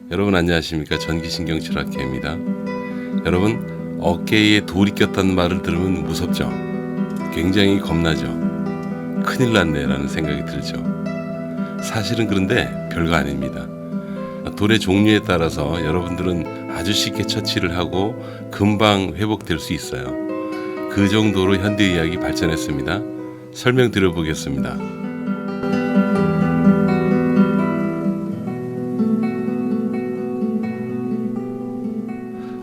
여러분 안녕하십니까? 전기신경치료학회입니다. 여러분, 어깨에 돌이 꼈다는 말을 들으면 무섭죠? 굉장히 겁나죠? 큰일 났네 라는 생각이 들죠. 사실은 그런데 별거 아닙니다. 돌의 종류에 따라서 여러분들은 아주 쉽게 처치를 하고 금방 회복될 수 있어요. 그 정도로 현대의학이 발전했습니다. 설명드려 보겠습니다.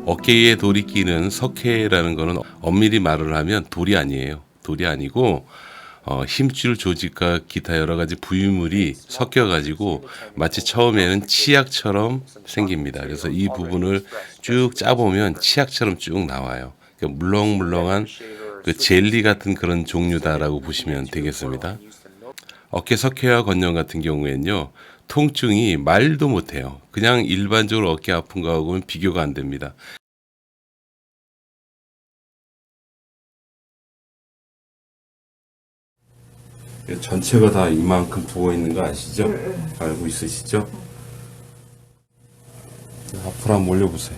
어깨에 돌이 끼는 석회라는 것은 엄밀히 말을 하면 돌이 아니에요. 돌이 아니고 힘줄 조직과 기타 여러 가지 부유물이 섞여가지고 마치 처음에는 치약처럼 생깁니다. 그래서 이 부분을 쭉 짜보면 치약처럼 쭉 나와요. 그러니까 물렁물렁한 그 젤리 같은 그런 종류다라고 보시면 되겠습니다. 어깨 석회와 건염 같은 경우에는요, 통증이 말도 못해요. 그냥 일반적으로 어깨 아픈 거하고는 비교가 안 됩니다. 전체가 다 이만큼 부어 있는 거 아시죠? 알고 있으시죠? 앞으로 한번 올려보세요.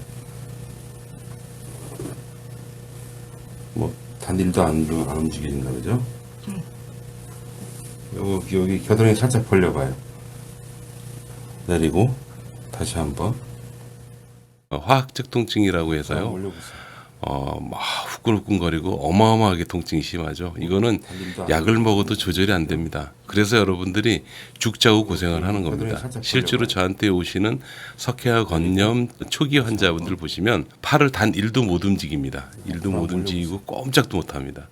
뭐 단일도 안 움직여진다 그죠? 여기 겨드랑이 살짝 벌려봐요. 내리고 다시 한번. 화학적 통증이라고 해서요. 막 후끈후끈거리고 어마어마하게 통증이 심하죠. 이거는 약을 먹어도 조절이 안 됩니다. 그래서 여러분들이 죽자고 고생을 하는 겁니다. 실제로 저한테 오시는 석회와 건염 초기 환자분들 보시면 팔을 단 1도 못 움직입니다. 1도 못 움직이고 꼼짝도 못 합니다.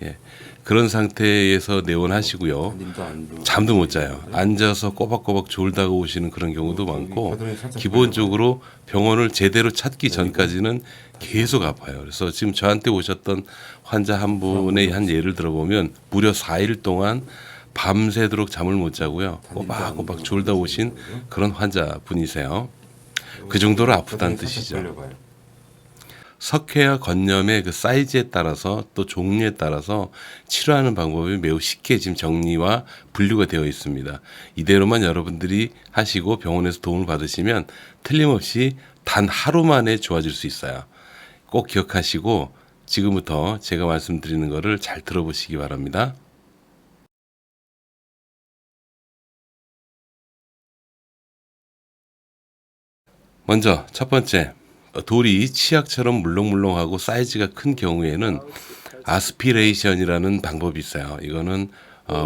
예. 그런 상태에서 내원하시고요. 잠도 못 자요. 앉아서 꼬박꼬박 졸다가 오시는 그런 경우도 많고, 기본적으로 병원을 제대로 찾기 전까지는 계속 아파요. 그래서 지금 저한테 오셨던 환자 한 분의 한 예를 들어보면 무려 4일 동안 밤새도록 잠을 못 자고요. 꼬박꼬박 졸다 오신 그런 환자분이세요. 그 정도로 아프다는 뜻이죠. 석회와 건염의 그 사이즈에 따라서 또 종류에 따라서 치료하는 방법이 매우 쉽게 지금 정리와 분류가 되어 있습니다. 이대로만 여러분들이 하시고 병원에서 도움을 받으시면 틀림없이 단 하루 만에 좋아질 수 있어요. 꼭 기억하시고 지금부터 제가 말씀드리는 것을 잘 들어보시기 바랍니다. 먼저 첫 번째, 돌이 치약처럼 물렁물렁하고 사이즈가 큰 경우에는 아스피레이션이라는 방법이 있어요. 이거는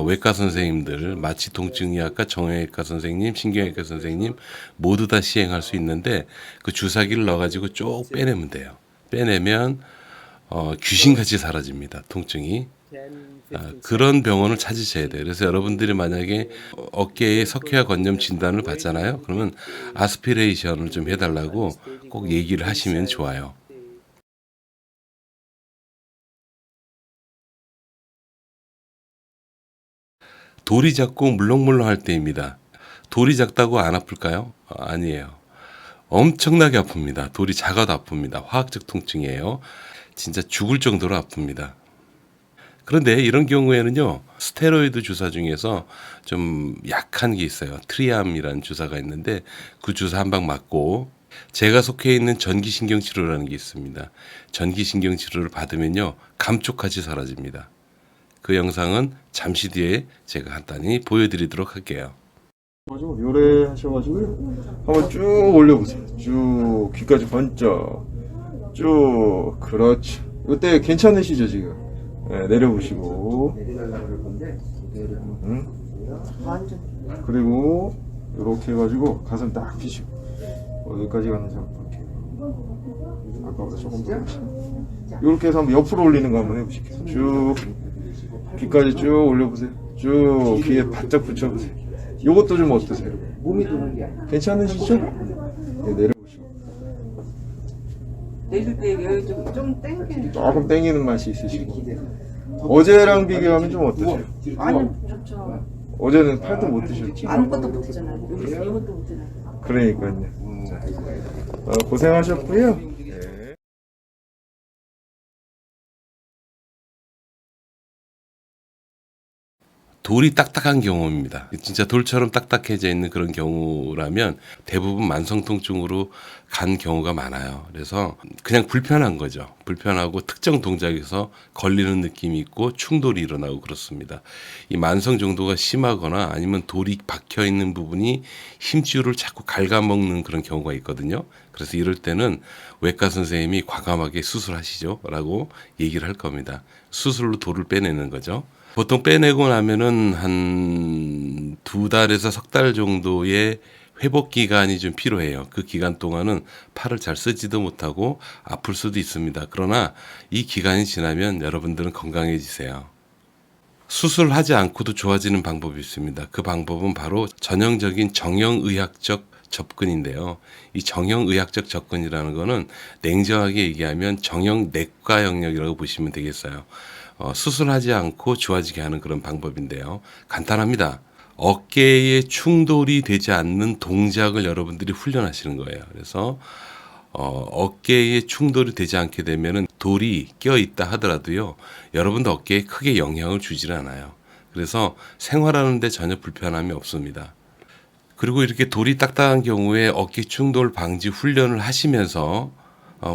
외과 선생님들, 마취통증의학과, 정형외과 선생님, 신경외과 선생님 모두 다 시행할 수 있는데, 그 주사기를 넣어가지고 쭉 빼내면 돼요. 빼내면 귀신같이 사라집니다. 통증이. 그런 병원을 찾으셔야 돼요. 그래서 여러분들이 만약에 어깨에 석회와 건염 진단을 받잖아요. 그러면 아스피레이션을 좀 해달라고 꼭 얘기를 하시면 좋아요. 돌이 작고 물렁물렁할 때입니다. 돌이 작다고 안 아플까요? 아니에요. 엄청나게 아픕니다. 돌이 작아도 아픕니다. 화학적 통증이에요. 진짜 죽을 정도로 아픕니다. 그런데 이런 경우에는요, 스테로이드 주사 중에서 좀 약한 게 있어요. 트리암이라는 주사가 있는데 그 주사 한 방 맞고, 제가 속해 있는 전기신경치료라는 게 있습니다. 전기신경치료를 받으면요, 감쪽같이 사라집니다. 그 영상은 잠시 뒤에 제가 간단히 보여드리도록 할게요. 요래하셔가지고 한번 쭉 올려보세요. 쭉 귀까지 번쩍 쭉. 그렇지. 이때 괜찮으시죠 지금? 네, 내려보시고. 그리고 이렇게 해가지고 가슴 딱 피시고 어디까지 가는지 한번 볼게요. 아까보다 조금 더 피시고. 이렇게 해서 한번 옆으로 올리는 거 한번 해보실게요. 쭉 귀까지 쭉 올려보세요. 쭉 귀에 바짝 붙여보세요. 요것도 좀 어떠세요? 몸이 도는 게 괜찮으시죠? 네, 내려보시고. 내릴 때 여기 좀 땡기는. 조금 땡기는 맛이 있으시고. 어제랑 비교하면 좀 어떠세요? 아니 좋죠. 어제는 팔도 못 드셨죠? 아무것도 못했잖아요. 여기 이것도 못했잖아요. 그러니까요. 고생하셨고요. 네. 돌이 딱딱한 경우입니다. 진짜 돌처럼 딱딱해져 있는 그런 경우라면 대부분 만성 통증으로 간 경우가 많아요. 그래서 그냥 불편한 거죠. 불편하고 특정 동작에서 걸리는 느낌이 있고 충돌이 일어나고 그렇습니다. 이 만성 정도가 심하거나 아니면 돌이 박혀 있는 부분이 힘줄을 자꾸 갉아먹는 그런 경우가 있거든요. 그래서 이럴 때는 외과 선생님이 과감하게 수술하시죠 라고 얘기를 할 겁니다. 수술로 돌을 빼내는 거죠. 보통 빼내고 나면은 한 2달에서 석 달 정도의 회복 기간이 좀 필요해요. 그 기간 동안은 팔을 잘 쓰지도 못하고 아플 수도 있습니다. 그러나 이 기간이 지나면 여러분들은 건강해지세요. 수술하지 않고도 좋아지는 방법이 있습니다. 그 방법은 바로 전형적인 정형의학적 접근인데요. 이 정형의학적 접근이라는 거는 냉정하게 얘기하면 정형내과 영역이라고 보시면 되겠어요. 수술하지 않고 좋아지게 하는 그런 방법인데요. 간단합니다. 어깨에 충돌이 되지 않는 동작을 여러분들이 훈련하시는 거예요. 그래서 어깨에 충돌이 되지 않게 되면은 돌이 껴있다 하더라도요. 여러분도 어깨에 크게 영향을 주질 않아요. 그래서 생활하는데 전혀 불편함이 없습니다. 그리고 이렇게 돌이 딱딱한 경우에 어깨 충돌 방지 훈련을 하시면서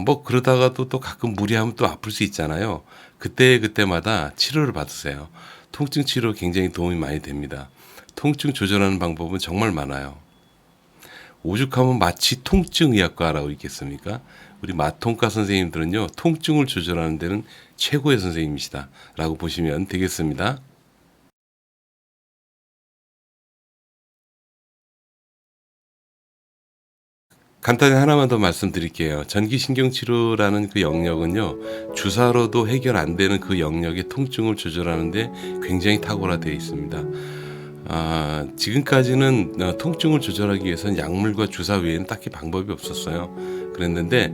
뭐 그러다가도 또 가끔 무리하면 또 아플 수 있잖아요. 그때마다 치료를 받으세요. 통증 치료 굉장히 도움이 많이 됩니다. 통증 조절하는 방법은 정말 많아요. 오죽하면 마취 통증의학과라고 있겠습니까? 우리 마통과 선생님들은요, 통증을 조절하는 데는 최고의 선생님이시다 라고 보시면 되겠습니다. 간단히 하나만 더 말씀드릴게요. 전기신경치료라는 그 영역은요, 주사로도 해결 안 되는 그 영역의 통증을 조절하는데 굉장히 탁월화되어 있습니다. 지금까지는 통증을 조절하기 위해서는 약물과 주사 외에는 딱히 방법이 없었어요. 그랬는데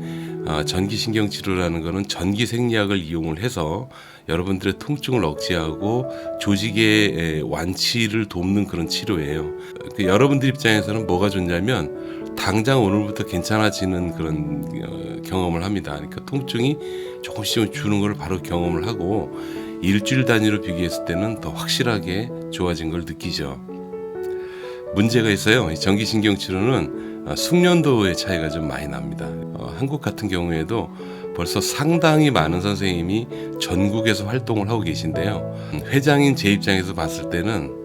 전기신경치료라는 것은 전기생리학을 이용을 해서 여러분들의 통증을 억제하고 조직의 완치를 돕는 그런 치료예요. 여러분들 입장에서는 뭐가 좋냐면 당장 오늘부터 괜찮아지는 그런 경험을 합니다. 그러니까 통증이 조금씩 주는 걸 바로 경험을 하고 일주일 단위로 비교했을 때는 더 확실하게 좋아진 걸 느끼죠. 문제가 있어요. 전기신경치료는 숙련도의 차이가 좀 많이 납니다. 한국 같은 경우에도 벌써 상당히 많은 선생님이 전국에서 활동을 하고 계신데요. 회장인 제 입장에서 봤을 때는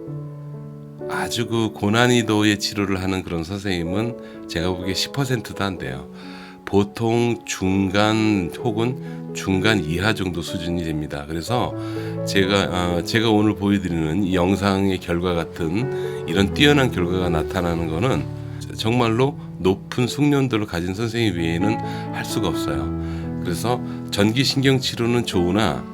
아주 그 고난이도의 치료를 하는 그런 선생님은 제가 보기에 10%도 안 돼요. 보통 중간 혹은 중간 이하 정도 수준이 됩니다. 그래서 제가 오늘 보여드리는 이 영상의 결과 같은 이런 뛰어난 결과가 나타나는 것은 정말로 높은 숙련도를 가진 선생님 외에는 할 수가 없어요. 그래서 전기신경치료는 좋으나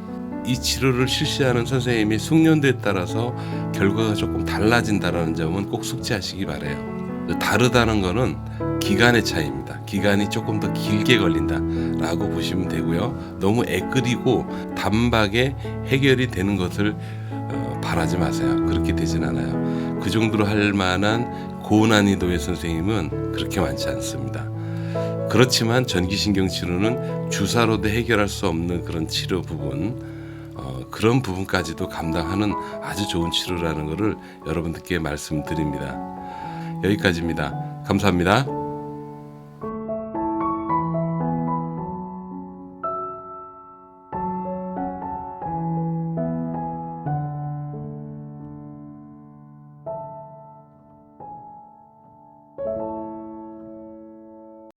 이 치료를 실시하는 선생님의 숙련도에 따라서 결과가 조금 달라진다는 점은 꼭 숙지하시기 바라요. 다르다는 것은 기간의 차이입니다. 기간이 조금 더 길게 걸린다라고 보시면 되고요. 너무 애끓이고 단박에 해결이 되는 것을 바라지 마세요. 그렇게 되진 않아요. 그 정도로 할 만한 고난이도의 선생님은 그렇게 많지 않습니다. 그렇지만 전기신경치료는 주사로도 해결할 수 없는 그런 치료 부분, 그런 부분까지도 감당하는 아주 좋은 치료라는 것을 여러분들께 말씀드립니다. 여기까지입니다. 감사합니다.